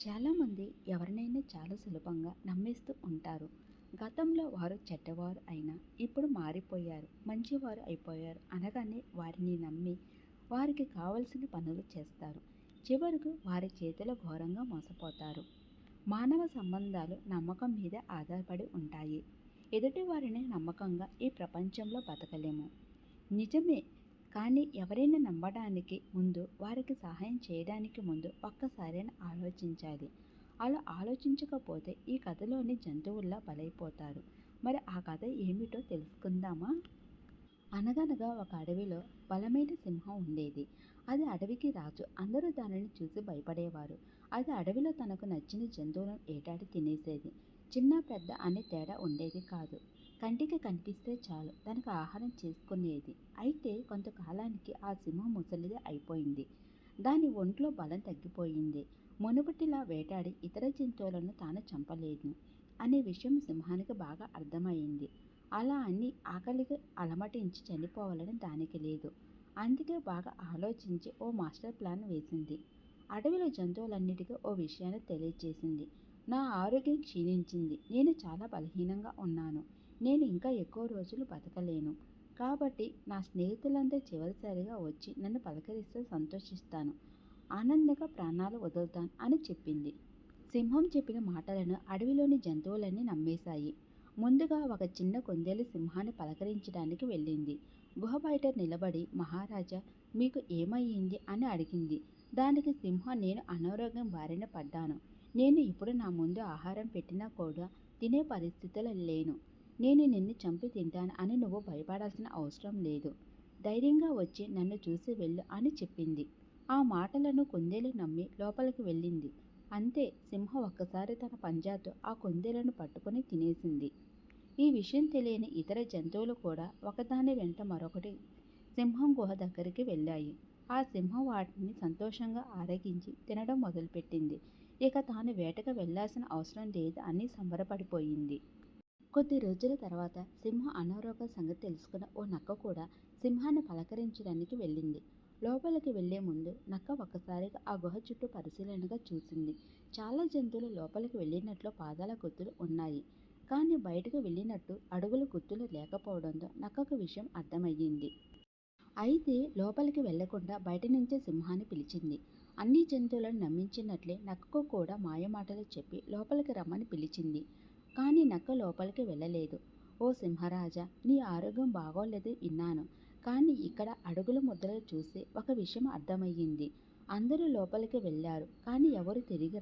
చాలామంది ఎవరినైనా చాలా సులభంగా నమ్మేస్తూ ఉంటారు. గతంలో వారు చెడ్డవారు అయినా ఇప్పుడు మారిపోయారు, మంచివారు అయిపోయారు అనగానే వారిని నమ్మి వారికి కావలసిన పనులు చేస్తారు. చివరకు వారి చేతిలో ఘోరంగా మోసపోతారు. మానవ సంబంధాలు నమ్మకం మీద ఆధారపడి ఉంటాయి. ఎదుటి వారిని నమ్మకంగా ఈ ప్రపంచంలో బతకలేము. నిజమే. కానీ ఎవరైనా నమ్మడానికి ముందు, వారికి సహాయం చేయడానికి ముందు ఒక్కసారైనా ఆలోచించాలి. అలా ఆలోచించకపోతే ఈ కథలోని జంతువుల్లా బలైపోతారు. మరి ఆ కథ ఏమిటో తెలుసుకుందామా? అనగనగా ఒక అడవిలో బలమైన సింహం ఉండేది. అది అడవికి రాజు. అందరూ దానిని చూసి భయపడేవారు. అది అడవిలో తనకు నచ్చిన జంతువులను ఏటాడి తినేసేది. చిన్న పెద్ద అనే తేడా ఉండేది కాదు. కంటికి కనిపిస్తే చాలు తనకు ఆహారం చేసుకునేది. అయితే కొంతకాలానికి ఆ సింహం ముసలిది అయిపోయింది. దాని ఒంట్లో బలం తగ్గిపోయింది. మునుపటిలా వేటాడి ఇతర జంతువులను తాను చంపలేదు అనే విషయం సింహానికి బాగా అర్థమైంది. అలా అని ఆకలికి అలమటించి చనిపోవాలని దానికి లేదు. అందుకే బాగా ఆలోచించి ఓ మాస్టర్ ప్లాన్ వేసింది. అడవిలో జంతువులన్నిటికీ ఓ విషయాన్ని తెలియజేసింది. నా ఆరోగ్యం క్షీణించింది. నేను చాలా బలహీనంగా ఉన్నాను. నేను ఇంకా ఎక్కువ రోజులు బతకలేను. కాబట్టి నా స్నేహితులంతా చివరిసారిగా వచ్చి నన్ను పలకరిస్తే సంతోషిస్తాను. ఆనందంగా ప్రాణాలు వదులుతాను అని చెప్పింది. సింహం చెప్పిన మాటలను అడవిలోని జంతువులన్నీ నమ్మేశాయి. ముందుగా ఒక చిన్న కుందేలు సింహాన్ని పలకరించడానికి వెళ్ళింది. గుహ బయట నిలబడి, మహారాజా, మీకు ఏమయ్యింది అని అడిగింది. దానికి సింహం, నేను అనారోగ్యం బారిన పడ్డాను. నేను ఇప్పుడు నా ముందు ఆహారం పెట్టినా కూడా తినే పరిస్థితిలో లేను. నేను నిన్ను చంపి తింటాను అని నువ్వు భయపడాల్సిన అవసరం లేదు. ధైర్యంగా వచ్చి నన్ను చూసి వెళ్ళు అని చెప్పింది. ఆ మాటలను కుందేలు నమ్మి లోపలికి వెళ్ళింది. అంతే, సింహం ఒక్కసారి తన పంజాతో ఆ కుందేలును పట్టుకుని తినేసింది. ఈ విషయం తెలియని ఇతర జంతువులు కూడా ఒకదాని వెంట మరొకటి సింహం గుహ దగ్గరికి వెళ్ళాయి. ఆ సింహం వాటిని సంతోషంగా ఆరగించి తినడం మొదలుపెట్టింది. ఇక తాను వేటకు వెళ్లాల్సిన అవసరం లేదు అని సంబరపడిపోయింది. కొద్ది రోజుల తర్వాత సింహం అనారోగ్య సంగతి తెలుసుకున్న ఓ నక్క కూడా సింహాన్ని పలకరించడానికి వెళ్ళింది. లోపలికి వెళ్లే ముందు నక్క ఒక్కసారిగా ఆ గుహ చుట్టూ పరిశీలనగా చూసింది. చాలా జంతువులు లోపలికి వెళ్ళినట్లు పాదాల గుర్తులు ఉన్నాయి. కానీ బయటకు వెళ్ళినట్టు అడుగుల గుర్తులు లేకపోవడంతో నక్కకు విషయం అర్థమయ్యింది. అయితే లోపలికి వెళ్లకుండా బయట నుంచే సింహాన్ని పిలిచింది. అన్ని జంతువులను నమ్మించినట్లే నక్కకు కూడా మాయమాటలు చెప్పి లోపలికి రమ్మని పిలిచింది. కానీ నక్క లోపలికి వెళ్ళలేదు. ఓ సింహరాజా, నీ ఆరోగ్యం బాగోలేదు విన్నాను. కానీ ఇక్కడ అడుగుల ముద్రలు చూసి ఒక విషయం అర్థమయ్యింది. అందరూ లోపలికి వెళ్ళారు, కానీ ఎవరు తిరిగి